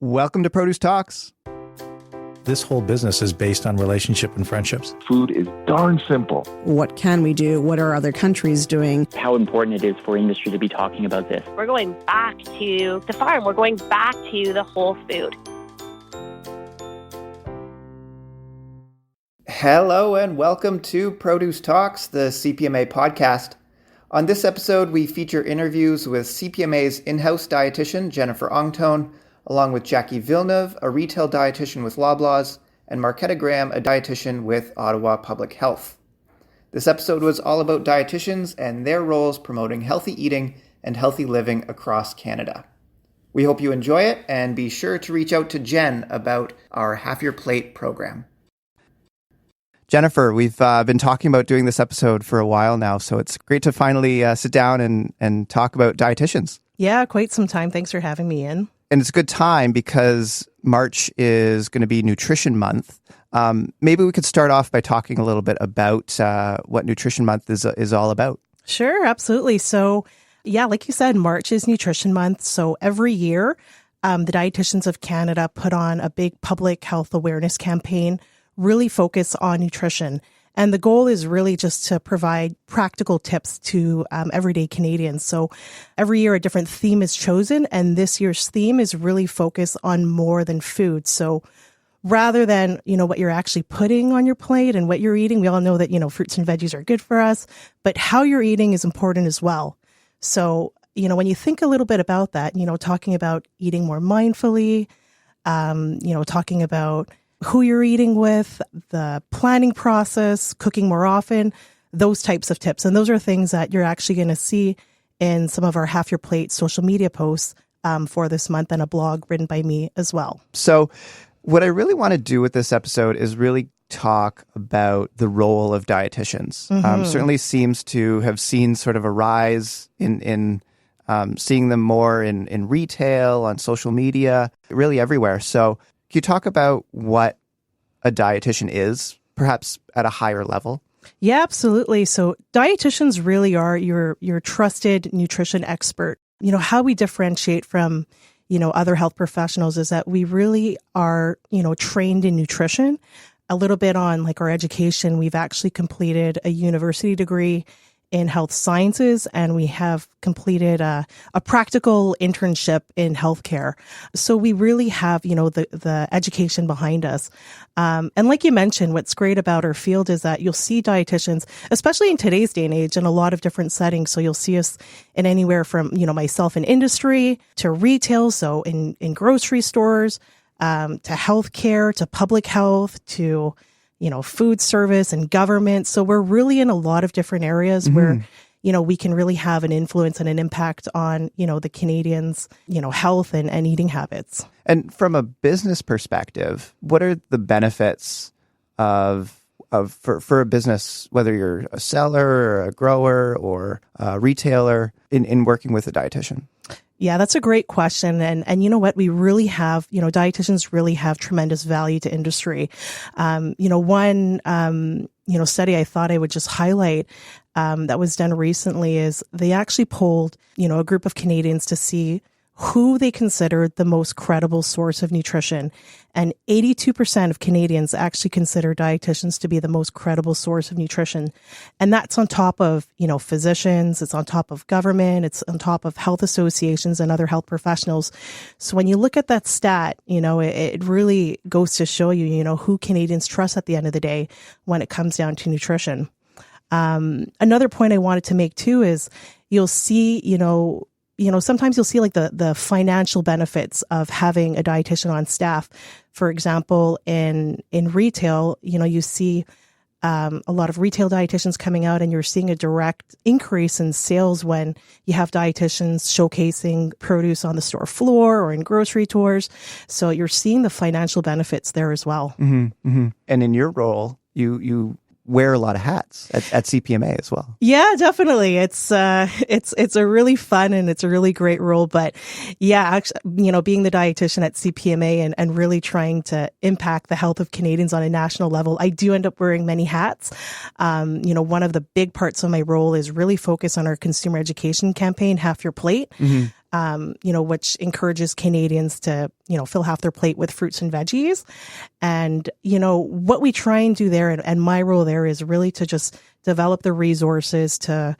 Welcome to Produce Talks. This whole business is based on relationship and friendships. Food is darn simple. What can we do? What are other countries doing? How important it is for industry to be talking about this. We're going back to the farm. We're going back to the whole food. Hello and welcome to Produce Talks, the CPMA podcast. On this episode, we feature interviews with CPMA's in-house dietitian, Jennifer Ong Tone, along with Jackie Villeneuve, a retail dietitian with Loblaws, and Marketa, a dietitian with Ottawa Public Health. This episode was all about dietitians and their roles promoting healthy eating and healthy living across Canada. We hope you enjoy it, and be sure to reach out to Jen about our Half Your Plate program. Jennifer, we've been talking about doing this episode for a while now, so it's great to finally sit down and talk about dietitians. Yeah, quite some time. Thanks for having me in. And it's a good time because March is going to be Nutrition Month. Maybe we could start off by talking a little bit about what Nutrition Month is all about. Sure, absolutely. So, yeah, like you said, March is Nutrition Month. So every year, the Dietitians of Canada put on a big public health awareness campaign, really focus on nutrition. And the goal is really just to provide practical tips to everyday Canadians. So every year a different theme is chosen, and this year's theme is really focused on more than food. So rather than, what you're actually putting on your plate and what you're eating, we all know that, fruits and veggies are good for us, but how you're eating is important as well. So, when you think a little bit about that, talking about eating more mindfully, talking about who you're eating with, the planning process, cooking more often, those types of tips. And those are things that you're actually going to see in some of our Half Your Plate social media posts for this month, and a blog written by me as well. So what I really want to do with this episode is really talk about the role of dietitians. Certainly seems to have seen sort of a rise in seeing them more in retail, on social media, really everywhere. So can you talk about what a dietitian is, perhaps at a higher level? Yeah, absolutely. So dietitians really are your trusted nutrition expert. How we differentiate from, other health professionals is that we really are, trained in nutrition. A little bit on like our education, we've actually completed a university degree in health sciences, and we have completed a practical internship in healthcare. So we really have, the education behind us. And like you mentioned, what's great about our field is that you'll see dietitians, especially in today's day and age, in a lot of different settings. So you'll see us in anywhere from, myself in industry to retail, so in grocery stores, to healthcare, to public health, to food service and government. So we're really in a lot of different areas where, we can really have an influence and an impact on, the Canadians', health and eating habits. And from a business perspective, what are the benefits for a business, whether you're a seller or a grower or a retailer, in working with a dietitian? Yeah, that's a great question. And you know what? We really have, dietitians really have tremendous value to industry. One study I thought I would just highlight that was done recently is they actually polled, a group of Canadians to see who they considered the most credible source of nutrition. And 82% of Canadians actually consider dietitians to be the most credible source of nutrition. And that's on top of, physicians, it's on top of government, it's on top of health associations and other health professionals. So when you look at that stat, it really goes to show you, who Canadians trust at the end of the day when it comes down to nutrition. Another point I wanted to make too is you'll see, sometimes you'll see like the financial benefits of having a dietitian on staff. For example, in retail, you see a lot of retail dietitians coming out, and you're seeing a direct increase in sales when you have dietitians showcasing produce on the store floor or in grocery tours. So you're seeing the financial benefits there as well. And in your role, you wear a lot of hats at CPMA as well. Yeah, definitely. It's a really fun and it's a really great role. But yeah, actually, being the dietitian at CPMA and really trying to impact the health of Canadians on a national level, I do end up wearing many hats. One of the big parts of my role is really focus on our consumer education campaign, Half Your Plate. which encourages Canadians to, fill half their plate with fruits and veggies. And, what we try and do there, and my role there is really to just develop the resources to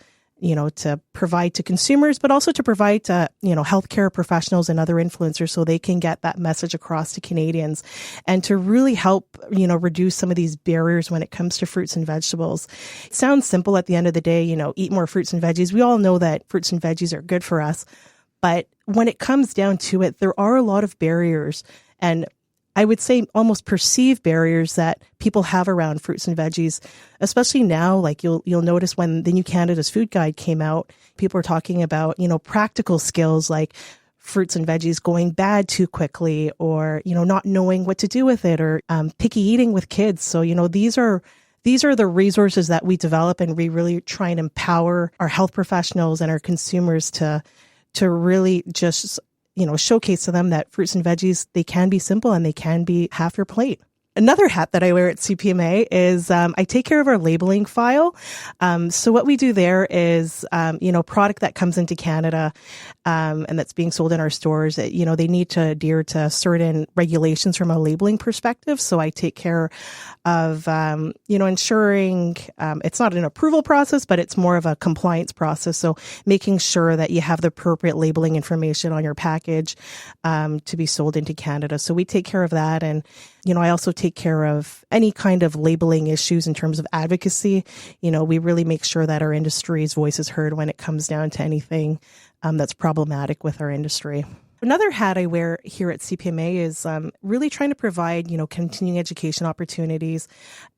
provide to consumers, but also to provide to, healthcare professionals and other influencers so they can get that message across to Canadians and to really help, reduce some of these barriers when it comes to fruits and vegetables. It sounds simple at the end of the day, eat more fruits and veggies. We all know that fruits and veggies are good for us, but when it comes down to it, there are a lot of barriers, and I would say almost perceived barriers that people have around fruits and veggies, especially now. Like you'll notice when the new Canada's Food Guide came out, people are talking about, practical skills like fruits and veggies going bad too quickly, or, not knowing what to do with it, or picky eating with kids. So, these are the resources that we develop, and we really try and empower our health professionals and our consumers to really just showcase to them that fruits and veggies, they can be simple and they can be half your plate. Another hat that I wear at CPMA is I take care of our labeling file. So what we do there is, product that comes into Canada and that's being sold in our stores, they need to adhere to certain regulations from a labeling perspective. So I take care of, ensuring it's not an approval process, but it's more of a compliance process. So making sure that you have the appropriate labeling information on your package to be sold into Canada. So we take care of that. And I also take care of any kind of labeling issues in terms of advocacy. We really make sure that our industry's voice is heard when it comes down to anything that's problematic with our industry. Another hat I wear here at CPMA is really trying to provide, continuing education opportunities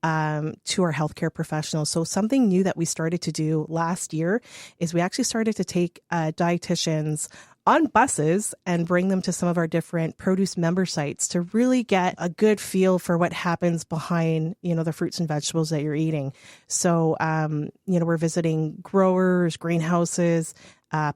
to our healthcare professionals. So something new that we started to do last year is we actually started to take dietitians on buses and bring them to some of our different produce member sites to really get a good feel for what happens behind, the fruits and vegetables that you're eating. So, we're visiting growers, greenhouses,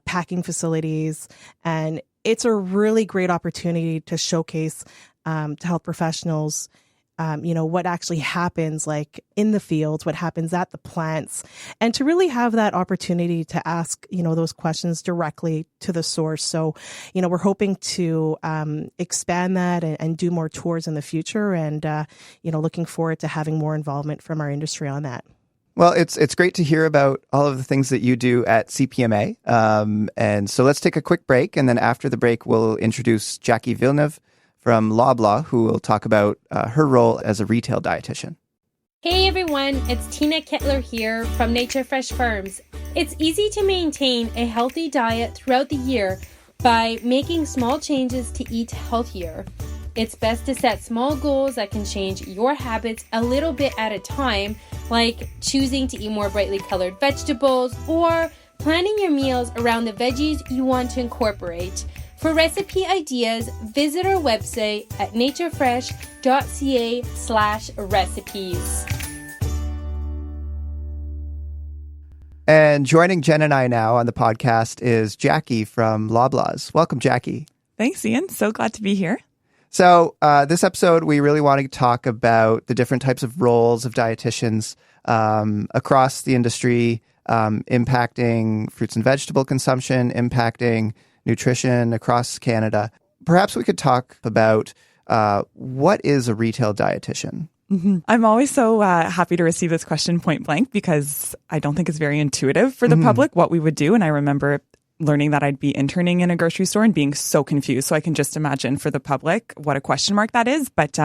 packing facilities, and it's a really great opportunity to showcase to health professionals what actually happens like in the fields, what happens at the plants, and to really have that opportunity to ask, those questions directly to the source. So, we're hoping to expand that and do more tours in the future, and, looking forward to having more involvement from our industry on that. Well, it's great to hear about all of the things that you do at CPMA. And so let's take a quick break. And then after the break, we'll introduce Jackie Villeneuve from Loblaws, who will talk about her role as a retail dietitian. Hey everyone, it's Tina Kettler here from Nature Fresh Farms. It's easy to maintain a healthy diet throughout the year by making small changes to eat healthier. It's best to set small goals that can change your habits a little bit at a time, like choosing to eat more brightly colored vegetables or planning your meals around the veggies you want to incorporate. For recipe ideas, visit our website at naturefresh.ca/recipes. And joining Jen and I now on the podcast is Jackie from Loblaws. Welcome, Jackie. Thanks, Ian. So glad to be here. So this episode, we really want to talk about the different types of roles of dietitians across the industry, impacting fruits and vegetable consumption, impacting nutrition across Canada. Perhaps we could talk about what is a retail dietitian? Mm-hmm. I'm always so happy to receive this question point blank because I don't think it's very intuitive for the public what we would do. And I remember learning that I'd be interning in a grocery store and being so confused. So I can just imagine for the public what a question mark that is. But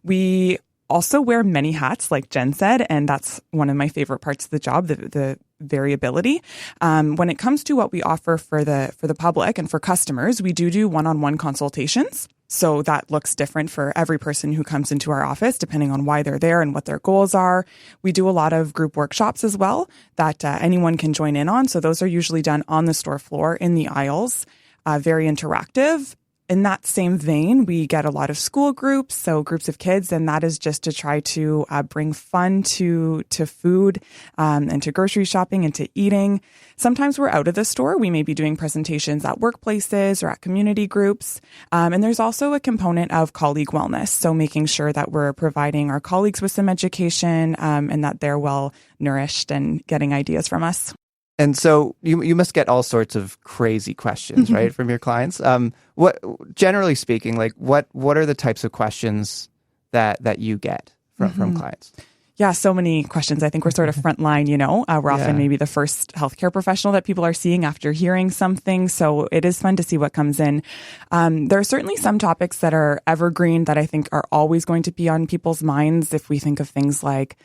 we also wear many hats, like Jen said, and that's one of my favorite parts of the job, the variability. When it comes to what we offer for the public and for customers, we do one-on-one consultations. So that looks different for every person who comes into our office, depending on why they're there and what their goals are. We do a lot of group workshops as well that anyone can join in on. So those are usually done on the store floor in the aisles, very interactive. In that same vein, we get a lot of school groups, so groups of kids, and that is just to try to bring fun to food and to grocery shopping and to eating. Sometimes we're out of the store. We may be doing presentations at workplaces or at community groups. And there's also a component of colleague wellness, so making sure that we're providing our colleagues with some education and that they're well nourished and getting ideas from us. And so you must get all sorts of crazy questions, right, from your clients. What, generally speaking, like what are the types of questions that you get from clients? Yeah, so many questions. I think we're sort of frontline, we're often maybe the first healthcare professional that people are seeing after hearing something. So it is fun to see what comes in. There are certainly some topics that are evergreen that I think are always going to be on people's minds. If we think of things like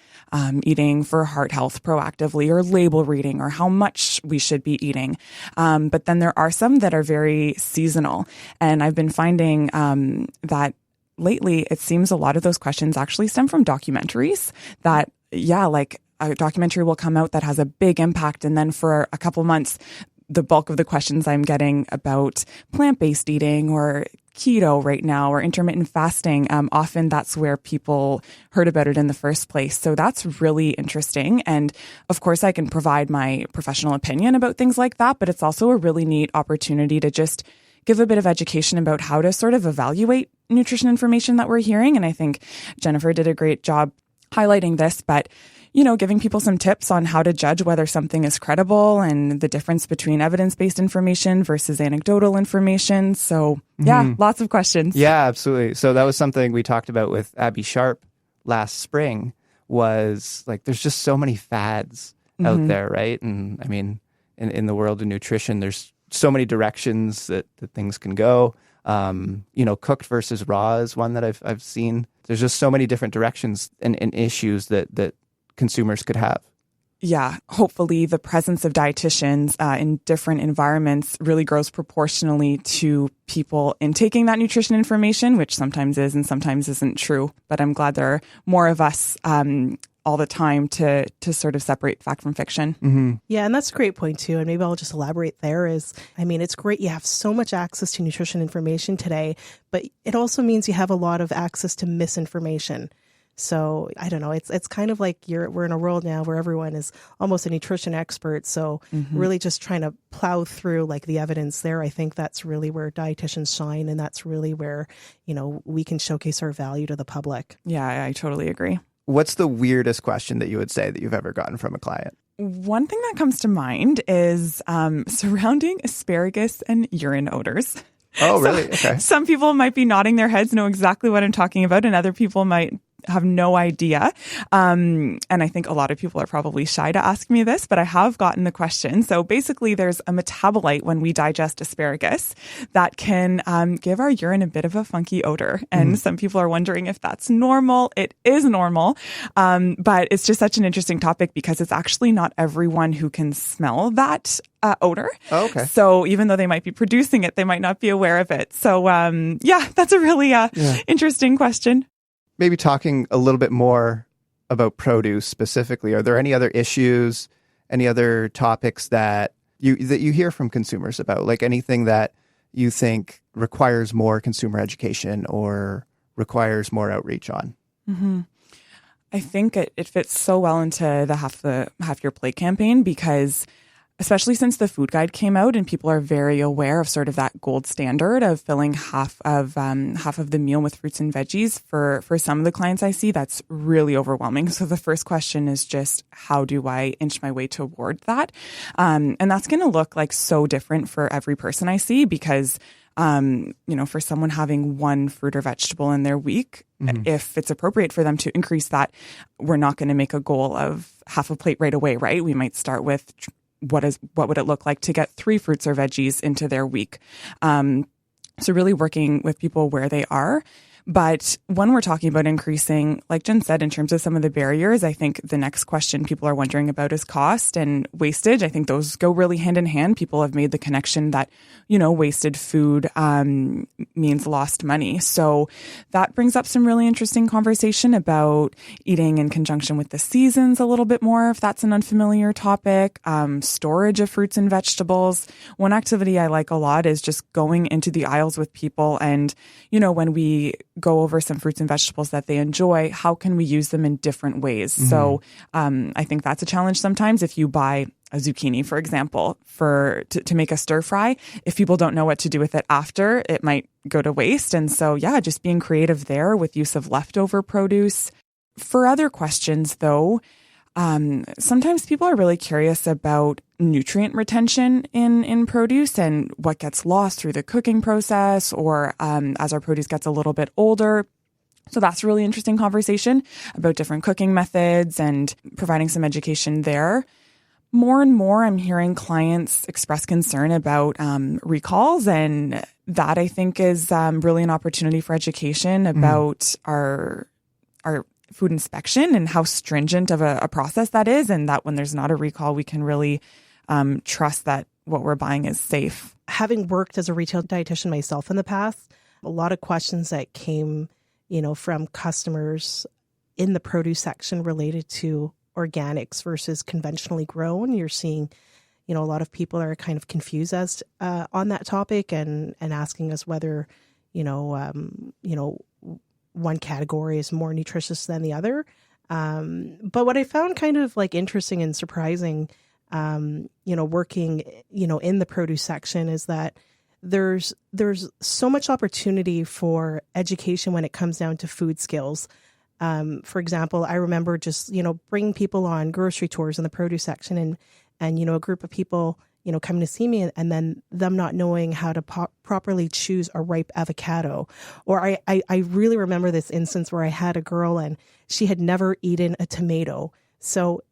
eating for heart health proactively, or label reading, or how much we should be eating. But then there are some that are very seasonal. And I've been finding that lately, it seems a lot of those questions actually stem from documentaries that, like a documentary will come out that has a big impact. And then for a couple months, the bulk of the questions I'm getting about plant-based eating or keto right now or intermittent fasting, often that's where people heard about it in the first place. So that's really interesting. And of course, I can provide my professional opinion about things like that, but it's also a really neat opportunity to just give a bit of education about how to sort of evaluate nutrition information that we're hearing. And I think Jennifer did a great job highlighting this, but giving people some tips on how to judge whether something is credible and the difference between evidence-based information versus anecdotal information. So lots of questions. Yeah, absolutely. So that was something we talked about with Abby Sharp last spring, was like, there's just so many fads out there, right? And I mean, in the world of nutrition, there's so many directions that things can go. Cooked versus raw is one that I've seen. There's just so many different directions and issues that consumers could have. Yeah, hopefully the presence of dietitians in different environments really grows proportionally to people intaking that nutrition information, which sometimes is and sometimes isn't true. But I'm glad there are more of us all the time to sort of separate fact from fiction. Yeah, and that's a great point too. And maybe I'll just elaborate there it's great. You have so much access to nutrition information today, but it also means you have a lot of access to misinformation. So I don't know, it's kind of like we're in a world now where everyone is almost a nutrition expert. So really just trying to plow through like the evidence there. I think that's really where dietitians shine. And that's really where, we can showcase our value to the public. Yeah, I totally agree. What's the weirdest question that you would say that you've ever gotten from a client? One thing that comes to mind is surrounding asparagus and urine odors. Oh, really? Okay. Some people might be nodding their heads, know exactly what I'm talking about, and other people might have no idea. And I think a lot of people are probably shy to ask me this, but I have gotten the question. So basically there's a metabolite when we digest asparagus that can give our urine a bit of a funky odor. And some people are wondering if that's normal. It is normal. But it's just such an interesting topic because it's actually not everyone who can smell that odor. Oh, okay. So even though they might be producing it, they might not be aware of it. So that's a really interesting question. Maybe talking a little bit more about produce specifically, are there any other issues, any other topics that you hear from consumers about, like anything that you think requires more consumer education or requires more outreach on? I think it fits so well into the half your plate campaign because especially since the food guide came out and people are very aware of sort of that gold standard of filling half of the meal with fruits and veggies. For some of the clients I see, that's really overwhelming. So the first question is just, how do I inch my way toward that? And that's going to look like so different for every person I see because for someone having one fruit or vegetable in their week, if it's appropriate for them to increase that, we're not going to make a goal of half a plate right away, right? We might start with what would it look like to get 3 fruits or veggies into their week? So really working with people where they are. But when we're talking about increasing, like Jen said, in terms of some of the barriers, I think the next question people are wondering about is cost and wastage. I think those go really hand in hand. People have made the connection that, wasted food means lost money. So that brings up some really interesting conversation about eating in conjunction with the seasons a little bit more, if that's an unfamiliar topic, storage of fruits and vegetables. One activity I like a lot is just going into the aisles with people and, when we go over some fruits and vegetables that they enjoy, how can we use them in different ways? So I think that's a challenge sometimes. If you buy a zucchini, for example, to make a stir fry, if people don't know what to do with it after, it might go to waste. And so, just being creative there with use of leftover produce. For other questions, though, Sometimes people are really curious about nutrient retention in produce and what gets lost through the cooking process or as our produce gets a little bit older. So that's a really interesting conversation about different cooking methods and providing some education there. More and more, I'm hearing clients express concern about recalls, and that I think is really an opportunity for education about our food inspection and how stringent of a process that is, and that when there's not a recall, we can really trust that what we're buying is safe. Having worked as a retail dietitian myself in the past, a lot of questions that came, from customers in the produce section related to organics versus conventionally grown. You're seeing, a lot of people are kind of confused as on that topic and asking us whether, one category is more nutritious than the other. But what I found kind of like interesting and surprising, working, in the produce section is that there's so much opportunity for education when it comes down to food skills. For example, I remember just, bringing people on grocery tours in the produce section and a group of people, coming to see me and then them not knowing how to properly choose a ripe avocado. Or I really remember this instance where I had a girl and she had never eaten a tomato. So,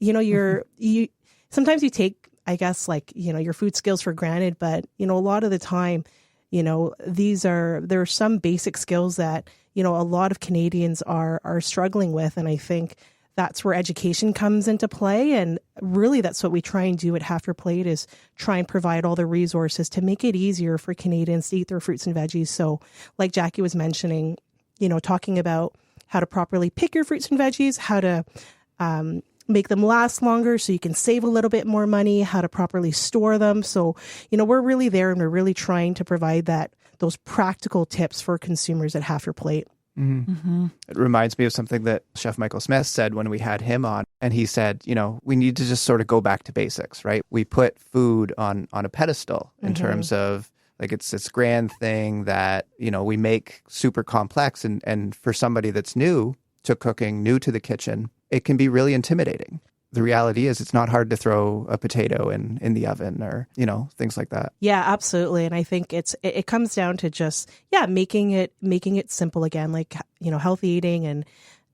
sometimes you take, I guess, your food skills for granted, but, a lot of the time, there are some basic skills that, a lot of Canadians are struggling with. And I think that's where education comes into play. And really, that's what we try and do at Half Your Plate is try and provide all the resources to make it easier for Canadians to eat their fruits and veggies. So like Jackie was mentioning, talking about how to properly pick your fruits and veggies, how to make them last longer so you can save a little bit more money, how to properly store them. So, we're really there and we're really trying to provide those practical tips for consumers at Half Your Plate. Mm-hmm. Mm-hmm. It reminds me of something that Chef Michael Smith said when we had him on. And he said, we need to just sort of go back to basics, right? We put food on a pedestal in terms of like it's this grand thing that, we make super complex. And for somebody that's new to cooking, new to the kitchen, it can be really intimidating. The reality is it's not hard to throw a potato in the oven or, things like that. Yeah, absolutely. And I think it comes down to just, making it simple again, like, healthy eating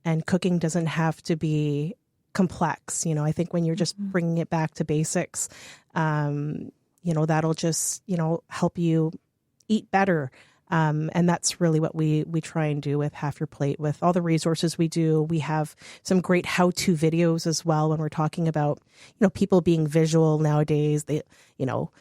and cooking doesn't have to be complex. I think when you're just bringing it back to basics, that'll just, help you eat better. And that's really what we try and do with Half Your Plate. With all the resources we do, we have some great how-to videos as well when we're talking about, people being visual nowadays.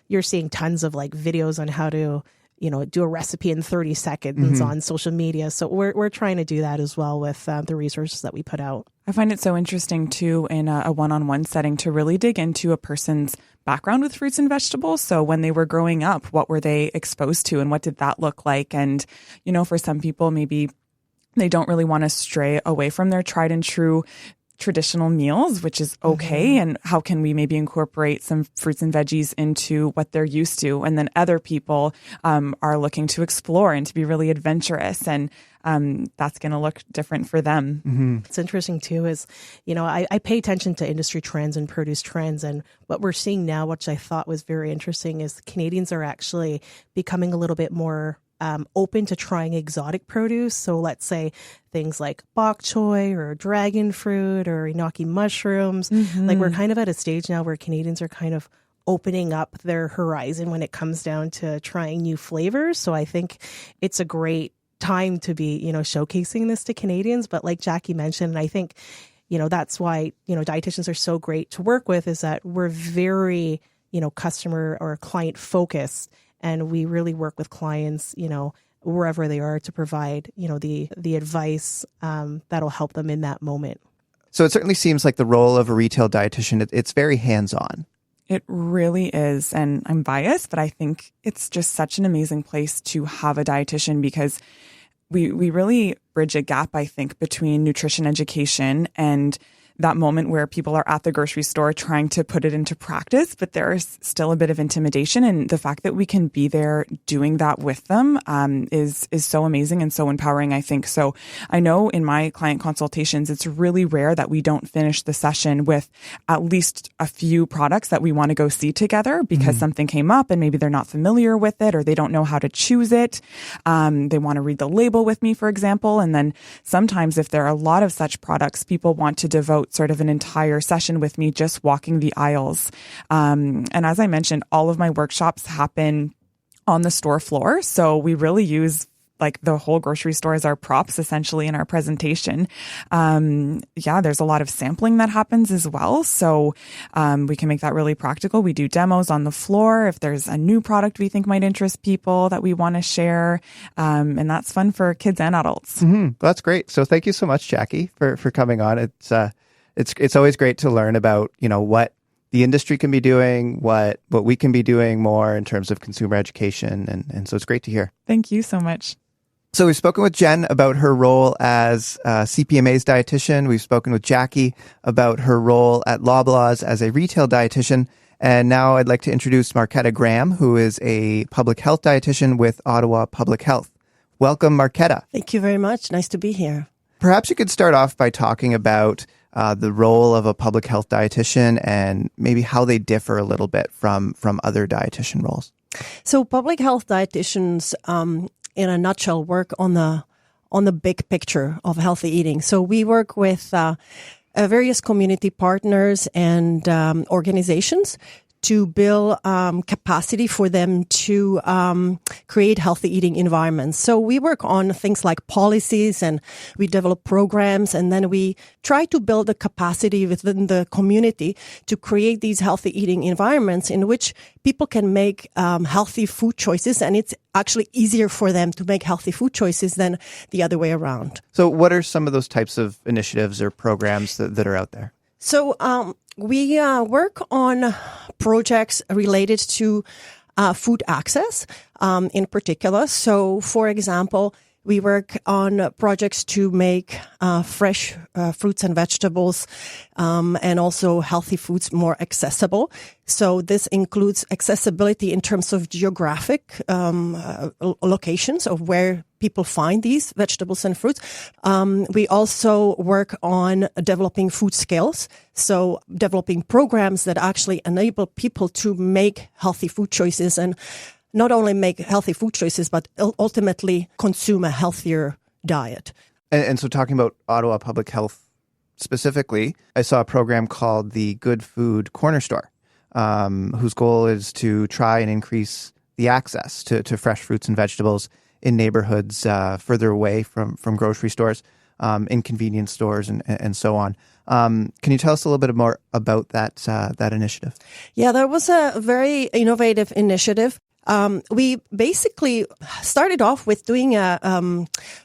You're seeing tons of like videos on how to, do a recipe in 30 seconds on social media. So we're trying to do that as well with the resources that we put out. I find it so interesting too in a one-on-one setting to really dig into a person's background with fruits and vegetables. So when they were growing up, what were they exposed to and what did that look like? And, for some people, maybe they don't really want to stray away from their tried and true traditional meals, which is okay. And how can we maybe incorporate some fruits and veggies into what they're used to? And then other people are looking to explore and to be really adventurous. And that's going to look different for them. Mm-hmm. What's interesting too is, I pay attention to industry trends and produce trends. And what we're seeing now, which I thought was very interesting, is Canadians are actually becoming a little bit more open to trying exotic produce. So let's say things like bok choy or dragon fruit or enoki mushrooms. Like we're kind of at a stage now where Canadians are kind of opening up their horizon when it comes down to trying new flavors. So I think it's a great time to be, showcasing this to Canadians. But like Jackie mentioned, and I think, that's why, dietitians are so great to work with, is that we're very, customer or client focused. And we really work with clients, wherever they are to provide, the advice that'll help them in that moment. So it certainly seems like the role of a retail dietitian, it's very hands-on. It really is. And I'm biased, but I think it's just such an amazing place to have a dietitian because we really bridge a gap, I think, between nutrition education and that moment where people are at the grocery store trying to put it into practice, but there's still a bit of intimidation. And the fact that we can be there doing that with them is so amazing and so empowering, I think. So I know in my client consultations, it's really rare that we don't finish the session with at least a few products that we want to go see together because something came up and maybe they're not familiar with it or they don't know how to choose it. They want to read the label with me, for example. And then sometimes if there are a lot of such products, people want to devote sort of an entire session with me just walking the aisles. And as I mentioned, all of my workshops happen on the store floor. So we really use like the whole grocery store as our props essentially in our presentation. There's a lot of sampling that happens as well. So we can make that really practical. We do demos on the floor if there's a new product we think might interest people that we want to share. And that's fun for kids and adults. That's great. So thank you so much, Jackie, for coming on. It's always great to learn about, what the industry can be doing, what we can be doing more in terms of consumer education. And so it's great to hear. Thank you so much. So we've spoken with Jen about her role as CPMA's dietitian. We've spoken with Jackie about her role at Loblaws as a retail dietitian. And now I'd like to introduce Marketa Graham, who is a public health dietitian with Ottawa Public Health. Welcome, Marketa. Thank you very much. Nice to be here. Perhaps you could start off by talking about the role of a public health dietitian and maybe how they differ a little bit from other dietitian roles. So public health dietitians, in a nutshell, work on the big picture of healthy eating. So we work with various community partners and organizations to build capacity for them to create healthy eating environments. So we work on things like policies and we develop programs, and then we try to build the capacity within the community to create these healthy eating environments in which people can make healthy food choices, and it's actually easier for them to make healthy food choices than the other way around. So what are some of those types of initiatives or programs that are out there? So we work on projects related to food access in particular. So, for example, we work on projects to make fresh fruits and vegetables and also healthy foods more accessible. So this includes accessibility in terms of geographic locations of where people find these vegetables and fruits. We also work on developing food skills. So developing programs that actually enable people to make healthy food choices and not only make healthy food choices, but ultimately consume a healthier diet. And so talking about Ottawa Public Health specifically, I saw a program called the Good Food Corner Store, whose goal is to try and increase the access to fresh fruits and vegetables in neighborhoods further away from grocery stores, in convenience stores and so on. Can you tell us a little bit more about that initiative? Yeah, that was a very innovative initiative. We basically started off with doing a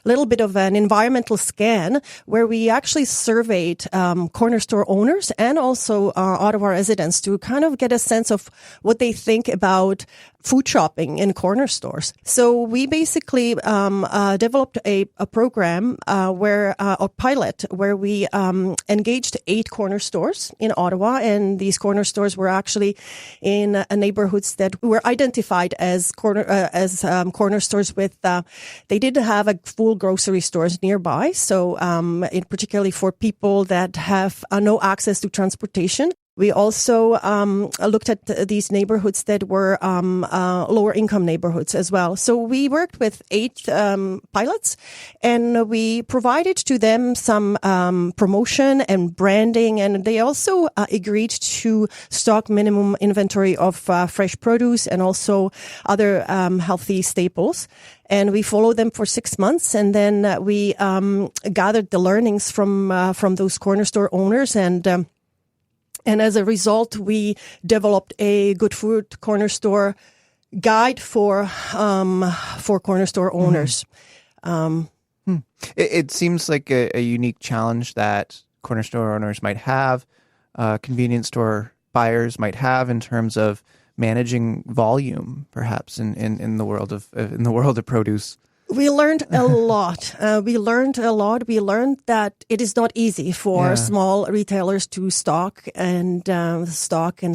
little bit of an environmental scan where we actually surveyed corner store owners and also Ottawa residents to kind of get a sense of what they think about food shopping in corner stores. So we basically developed a program a pilot where we engaged 8 corner stores in Ottawa, and these corner stores were actually in neighborhoods that were identified as corner stores with they didn't have a full grocery stores nearby. So in particularly for people that have no access to transportation. We also looked at these neighborhoods that were lower income neighborhoods as well. So we worked with 8 pilots, and we provided to them some promotion and branding, and they also agreed to stock minimum inventory of fresh produce and also other healthy staples. And we followed them for 6 months, and then we gathered the learnings from those corner store owners, and as a result, we developed a Good Food Corner Store guide for corner store owners. It seems like a unique challenge that corner store owners might have, convenience store buyers might have in terms of managing volume, perhaps in the world of produce. We learned a lot. We learned that it is not easy for small retailers to stock and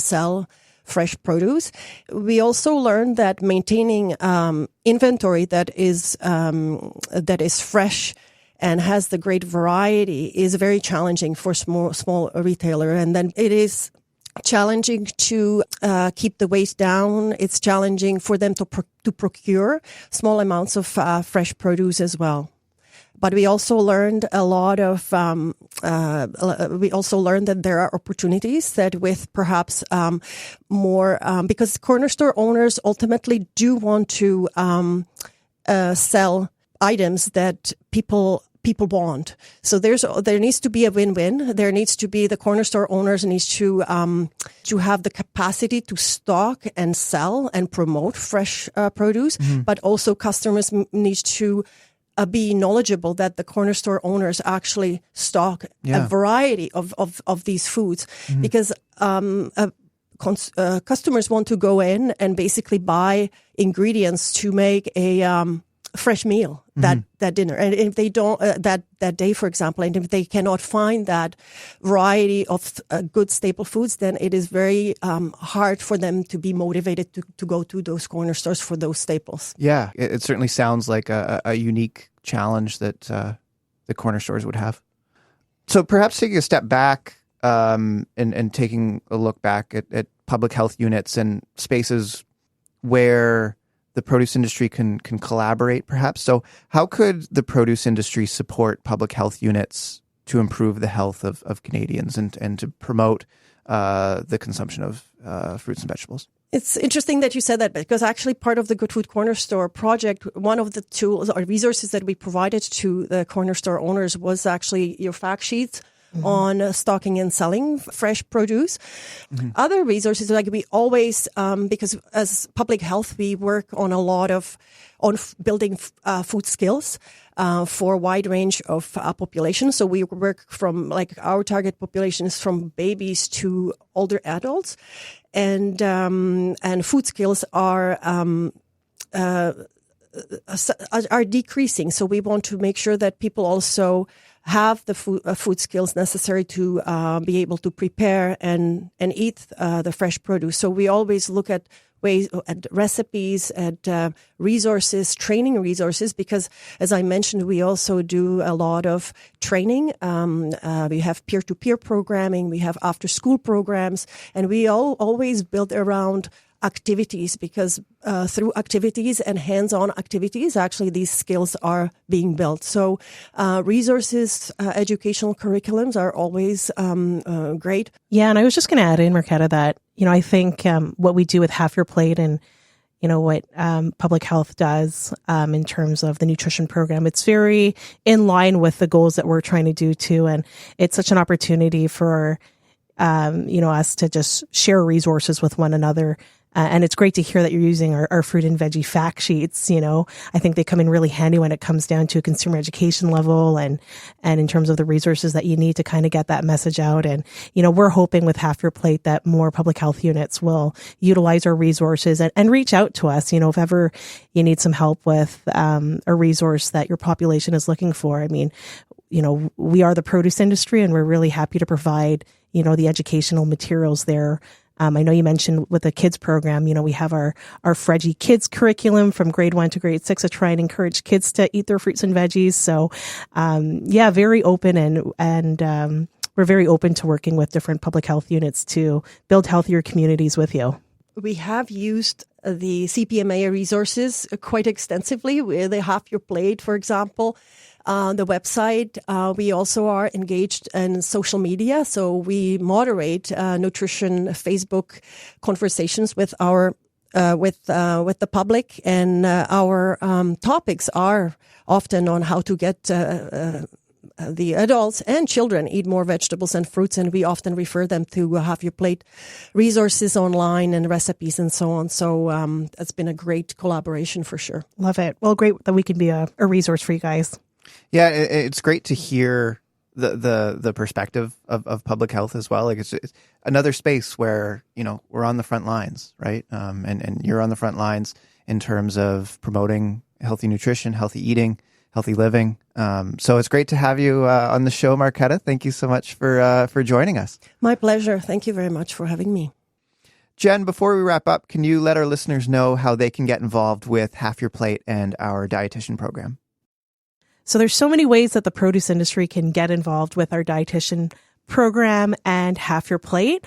sell fresh produce. We also learned that maintaining inventory that is fresh and has the great variety is very challenging for small retailer. And then it is challenging to keep the waste down. It's challenging for them to procure small amounts of fresh produce as well. But we also learned a lot of. We also learned that there are opportunities that with perhaps more because corner store owners ultimately do want to sell items that people want. So there needs to be a win-win. There needs to be the corner store owners needs to have the capacity to stock and sell and promote fresh produce, but also customers need to be knowledgeable that the corner store owners actually stock a variety of these foods because customers want to go in and basically buy ingredients to make a fresh meal that dinner. And if they don't that day, for example, and if they cannot find that variety of good staple foods, then it is very hard for them to be motivated to go to those corner stores for those staples. Yeah, it certainly sounds like a unique challenge that the corner stores would have. So perhaps taking a step back and taking a look back at public health units and spaces where the produce industry can collaborate, perhaps. So how could the produce industry support public health units to improve the health of Canadians and to promote the consumption of fruits and vegetables? It's interesting that you said that because actually part of the Good Food Corner Store project, one of the tools or resources that we provided to the corner store owners was actually your fact sheets on stocking and selling fresh produce. Other resources, like we always, because as public health, we work on a lot on building food skills for a wide range of populations. So we work from our target population is from babies to older adults, and food skills are decreasing. So we want to make sure that people also have the food skills necessary to be able to prepare and eat the fresh produce. So we always look at ways, at recipes, at resources, training resources, because as I mentioned, we also do a lot of training. We have peer-to-peer programming, we have after-school programs, and we always build around activities because through activities and hands-on activities, actually these skills are being built. So resources, educational curriculums are always great. Yeah, and I was just going to add in, Marketa, that, I think what we do with Half Your Plate and, what public health does in terms of the nutrition program, it's very in line with the goals that we're trying to do too. And it's such an opportunity for, us to just share resources with one another. And it's great to hear that you're using our fruit and veggie fact sheets. I think they come in really handy when it comes down to a consumer education level and in terms of the resources that you need to kind of get that message out. And, we're hoping with Half Your Plate that more public health units will utilize our resources and reach out to us, if ever you need some help with a resource that your population is looking for. I mean, we are the produce industry and we're really happy to provide, the educational materials there. I know you mentioned with the kids program, we have our Freggie Kids curriculum from grade 1 to grade 6 to try and encourage kids to eat their fruits and veggies. So, very open and we're very open to working with different public health units to build healthier communities with you. We have used the CPMA resources quite extensively with the Half Your Plate, for example. The website, we also are engaged in social media. So we moderate nutrition Facebook conversations with our with the public, and our topics are often on how to get the adults and children eat more vegetables and fruits, and we often refer them to Half Your Plate resources online and recipes and so on. So it's been a great collaboration for sure. Love it. Well, great that we can be a resource for you guys. Yeah, it's great to hear the perspective of public health as well. Like it's another space where, we're on the front lines, right? And you're on the front lines in terms of promoting healthy nutrition, healthy eating, healthy living. So it's great to have you on the show, Marketa. Thank you so much for joining us. My pleasure. Thank you very much for having me. Jen, before we wrap up, can you let our listeners know how they can get involved with Half Your Plate and our dietitian program? So there's so many ways that the produce industry can get involved with our dietitian program and Half Your Plate.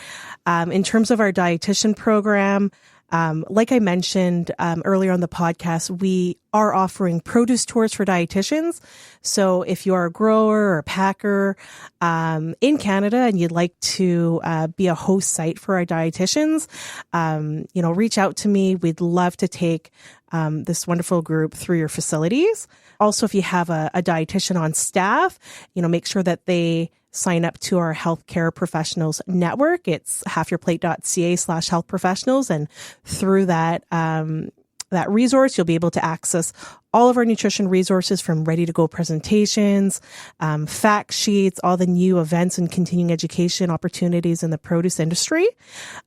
In terms of our dietitian program, like I mentioned earlier on the podcast, we are offering produce tours for dietitians. So if you are a grower or a packer in Canada and you'd like to be a host site for our dietitians, reach out to me. We'd love to take this wonderful group through your facilities. Also, if you have a dietitian on staff, make sure that they sign up to our healthcare professionals network. It's halfyourplate.ca/health professionals. And through that resource, you'll be able to access all of our nutrition resources, from ready-to-go presentations, fact sheets, all the new events and continuing education opportunities in the produce industry.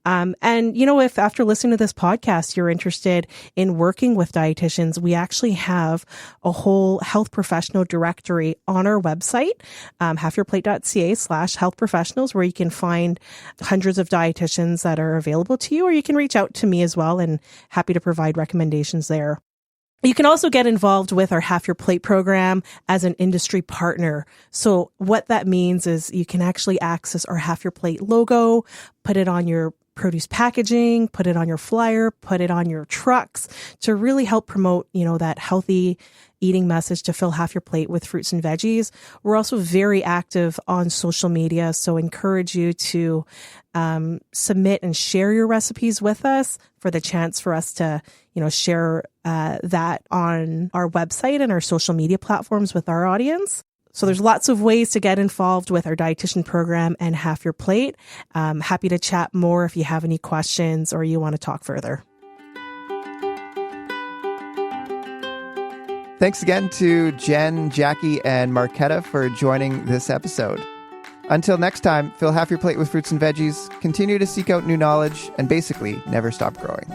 If after listening to this podcast, you're interested in working with dietitians, we actually have a whole health professional directory on our website, halfyourplate.ca/health professionals, where you can find hundreds of dietitians that are available to you, or you can reach out to me as well, and happy to provide recommendations there. You can also get involved with our Half Your Plate program as an industry partner. So what that means is you can actually access our Half Your Plate logo, put it on your produce packaging, put it on your flyer, put it on your trucks to really help promote, that healthy eating message to fill half your plate with fruits and veggies. We're also very active on social media, so encourage you to submit and share your recipes with us for the chance for us to, share that on our website and our social media platforms with our audience. So there's lots of ways to get involved with our dietitian program and Half Your Plate. Happy to chat more if you have any questions or you want to talk further. Thanks again to Jen, Jackie, and Marketa for joining this episode. Until next time, fill half your plate with fruits and veggies, continue to seek out new knowledge, and basically never stop growing.